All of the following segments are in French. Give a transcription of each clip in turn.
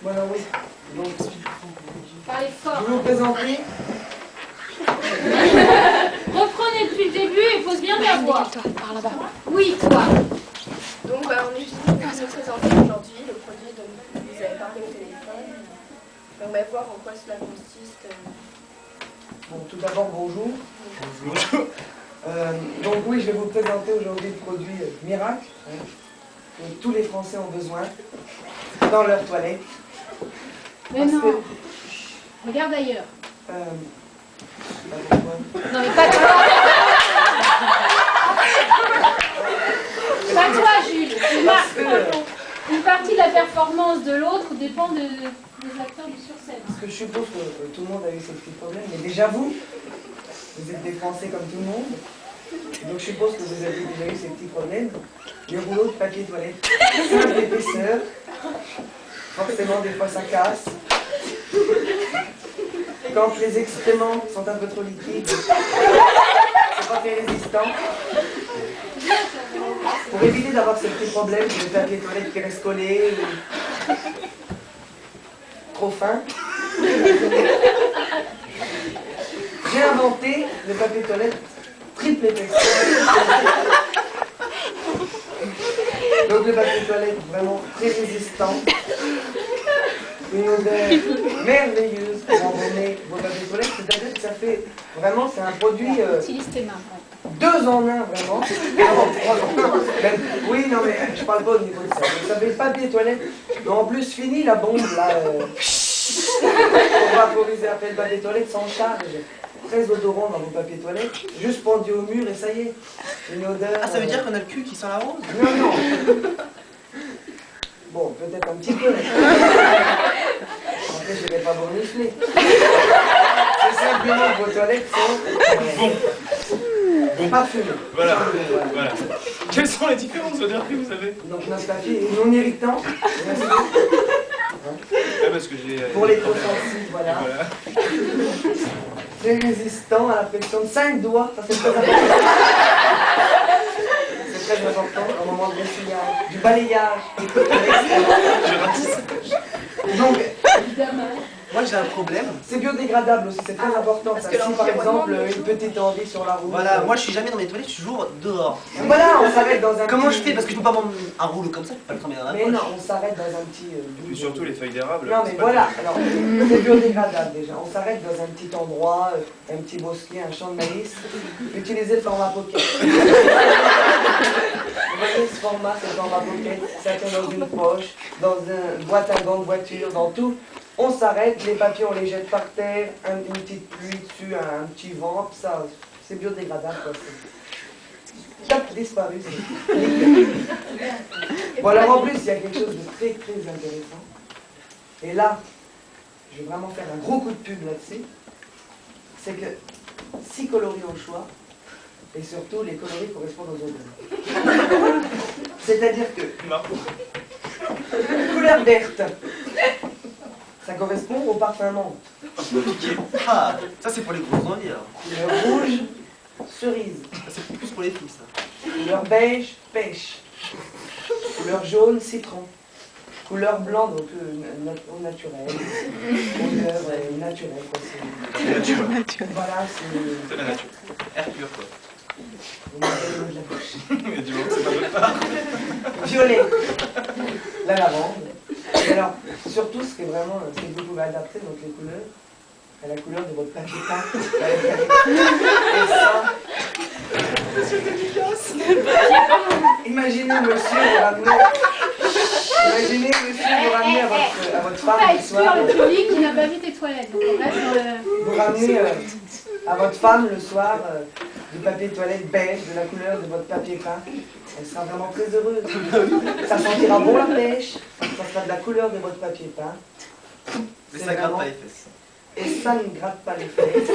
Voilà, oui. Donc, Parlez fort. je vais vous présenter. Reprenez depuis le début et pose bien ta voix. Par là-bas. Oui, toi. Donc on est juste venu pour vous présenter aujourd'hui le produit dont vous avez parlé au téléphone. On va voir en quoi cela consiste. Bon, tout d'abord, bonjour. Bonjour. Donc oui, je vais vous présenter aujourd'hui le produit Miracle, que tous les Français ont besoin dans leur toilette. Mais Parce non. que, Regarde ailleurs. je sais pas pourquoi. Non, mais pas toi. Pas toi, Jules. C'est Parce que, Une partie de la performance de l'autre dépend des acteurs du sur scène. parce que je suppose que tout le monde a eu ces petits problèmes, mais déjà vous êtes des Français comme tout le monde. Donc je suppose que vous avez déjà eu ces petits problèmes. Les rouleaux de papier toilette, simple épaisseur, forcément des fois ça casse. Quand les excréments sont un peu trop liquides, c'est pas très résistant. Pour éviter d'avoir ces petits problèmes, le papier toilette qui reste collé, ou trop fin, j'ai inventé le papier toilette triple épaisseur. Donc le papier toilette vraiment très résistant. Une odeur merveilleuse pour embaummer vos papiers toilettes, c'est-à-dire que ça fait vraiment, c'est un produit Utilise tes mains. 2 en 1 vraiment. Non, 3 en 1. Oui, non mais je parle pas au niveau de ça. Donc, ça fait le papier toilette, mais en plus fini la bombe là. Pour vaporiser après le papier toilette sans charge. Très odorant dans vos papiers toilettes, juste pendu au mur et ça y est. Une odeur. Ah, ça veut dire qu'on a le cul qui sent la rose? Non, non. Bon, peut-être un petit peu. Après, je ne vais pas vous renifler. C'est simplement que vos toilettes sont parfumées. Voilà. Voilà. Quelles sont les différentes odeurs que vous avez? Donc notre papier est non irritant. Parce que j'ai... Pour les trop sensibles, voilà. Très résistant à la pression de 5 doigts. Ça c'est très important. C'est très important au moment de l'essuyage, du balayage. Donc, Moi j'ai un problème. c'est biodégradable aussi, c'est très important. Ça, que si par exemple l'environnement une petite envie sur la route. Voilà, moi je suis jamais dans mes toilettes, je suis toujours dehors. Voilà, on s'arrête dans un Comment petit... je fais? Parce que je peux pas prendre un rouleau comme ça, je peux pas le tremper dans la Mais poche. non, on s'arrête dans un petit... Et surtout les feuilles d'érable. Non mais c'est pas voilà, terrible. alors c'est biodégradable déjà. On s'arrête dans un petit endroit, un petit bosquet, un champ de maïs. Utilisez le format pocket. Vous voyez ce format, c'est le format pocket. Ça tient dans une poche, dans une boîte à gants de voiture, dans tout. On s'arrête, les papiers on les jette par terre, une petite pluie dessus, un petit vent, ça, c'est biodégradable quoi. Tac, disparu. Bon alors en plus il y a quelque chose de très très intéressant. Et là, je vais vraiment faire un gros coup de pub là-dessus. C'est que 6 coloris au choix, et surtout les coloris correspondent aux odeurs. C'est-à-dire que Marco. couleur verte, ça correspond au parfum menthe. Ah, ça c'est pour les grosses envies alors. Couleur rouge, cerise. Ça c'est plus pour les filles ça. Couleur beige, pêche. Couleur jaune, citron. Couleur blanc, donc au naturel. Odeur naturelle, quoi. Voilà, c'est... C'est la nature. Air pur quoi. Vous m'avez le mot de la bouche. Mais du moment que c'est pas votre part. Violet, la lavande. Et alors, surtout, ce qui est vraiment, ce que vous pouvez adapter, donc les couleurs, à la couleur de votre papier peint. Et ça... Imaginez monsieur vous ramener... Imaginez monsieur vous ramener à votre Faut pas femme le exclure soir... le public qui n'a pas vu tes toilettes. Donc on reste dans le... Vous ramenez à votre femme le soir du papier toilette beige de la couleur de votre papier peint. Elle sera vraiment très heureuse. Ça sentira bon la pêche, ça sera de la couleur de votre papier peint. Mais C'est ça gratte vraiment- pas les fesses. Et ça ne gratte pas les fesses.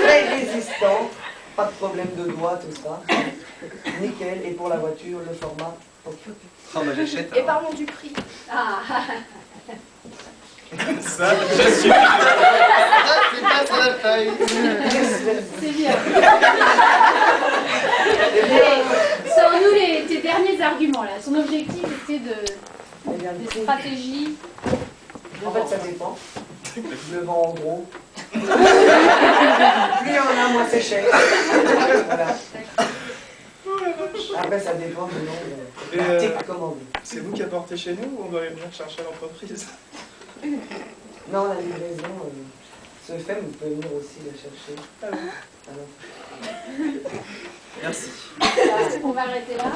Très résistant, pas de problème de doigts, tout ça. Nickel. Et pour la voiture, le format. Ok. Oh bah j'achète. Et parlons du prix. Ah, Ça, j'assume. C'est pas sur la feuille. c'est bien. Eh bien, Sors-nous tes derniers arguments là. Son objectif était eh bien, des prix. stratégies. En fait, ça dépend. Je le vends en gros. Plus il y en a, moins c'est cher. Voilà. Après, ça dépend du nombre d'articles commandés. C'est vous qui apportez chez nous ou on doit aller venir chercher à l'entreprise? Non, la livraison se fait, mais vous pouvez venir aussi la chercher. Ah bon. Alors. Merci. On va arrêter là.